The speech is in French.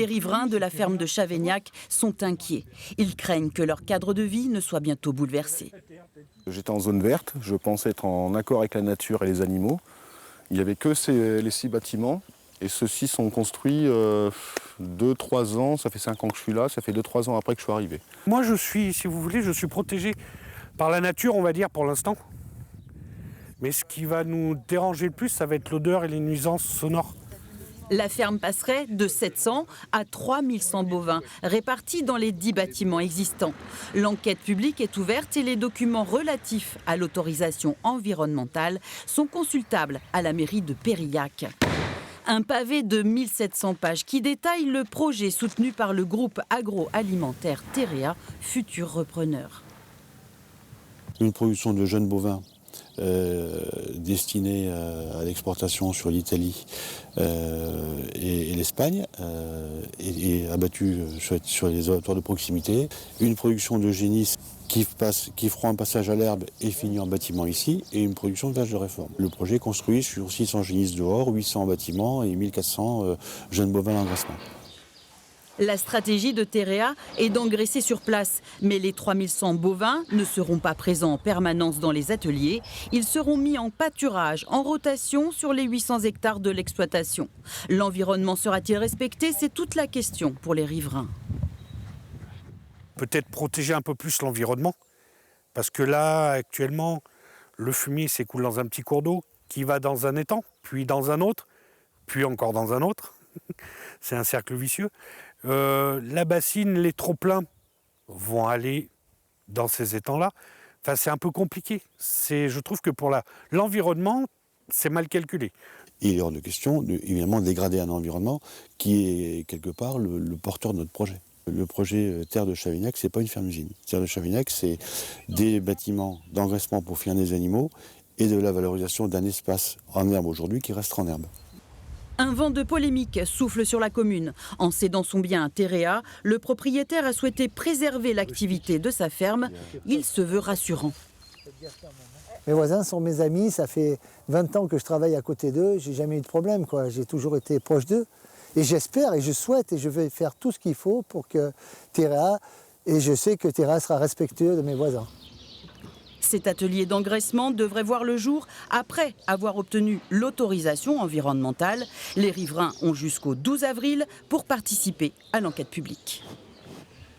Les riverains de la ferme de Chavegnac sont inquiets. Ils craignent que leur cadre de vie ne soit bientôt bouleversé. J'étais en zone verte, je pensais être en accord avec la nature et les animaux. Il n'y avait que les 6 bâtiments et ceux-ci sont construits 2-3 ans, ça fait 5 ans que je suis là, ça fait 2-3 ans après que je suis arrivé. Moi je suis, si vous voulez, je suis protégé par la nature, on va dire, pour l'instant. Mais ce qui va nous déranger le plus, ça va être l'odeur et les nuisances sonores. La ferme passerait de 700 à 3100 bovins, répartis dans les 10 bâtiments existants. L'enquête publique est ouverte et les documents relatifs à l'autorisation environnementale sont consultables à la mairie de Périllac. Un pavé de 1700 pages qui détaille le projet soutenu par le groupe agroalimentaire Terea, futur repreneur. Une production de jeunes bovins destinée à l'exportation sur l'Italie et l'Espagne et abattue sur les abattoirs de proximité. Une production de génisses qui fera un passage à l'herbe et finit en bâtiment ici, et une production de vaches de réforme. Le projet est construit sur 600 génisses dehors, 800 en bâtiment et 1400 jeunes bovins d'engraissement. La stratégie de Terea est d'engraisser sur place, mais les 3100 bovins ne seront pas présents en permanence dans les ateliers. Ils seront mis en pâturage, en rotation sur les 800 hectares de l'exploitation. L'environnement sera-t-il respecté? C'est toute la question pour les riverains. Peut-être protéger un peu plus l'environnement, parce que là, actuellement, le fumier s'écoule dans un petit cours d'eau qui va dans un étang, puis dans un autre, puis encore dans un autre. C'est un cercle vicieux. La bassine, les trop-pleins vont aller dans ces étangs-là. Enfin, c'est un peu compliqué. Je trouve que pour l'environnement, c'est mal calculé. Il est hors de question, évidemment, de dégrader un environnement qui est quelque part le porteur de notre projet. Le projet Terre de Chavegnac, ce n'est pas une ferme-usine. Terre de Chavegnac, c'est des bâtiments d'engraissement pour finir des animaux et de la valorisation d'un espace en herbe aujourd'hui qui restera en herbe. Un vent de polémique souffle sur la commune. En cédant son bien à Terea, le propriétaire a souhaité préserver l'activité de sa ferme. Il se veut rassurant. Mes voisins sont mes amis, ça fait 20 ans que je travaille à côté d'eux, j'ai jamais eu de problème, quoi. J'ai toujours été proche d'eux. Et j'espère et je souhaite et je vais faire tout ce qu'il faut pour que Terea, et je sais que Terea sera respectueux de mes voisins. Cet atelier d'engraissement devrait voir le jour après avoir obtenu l'autorisation environnementale. Les riverains ont jusqu'au 12 avril pour participer à l'enquête publique.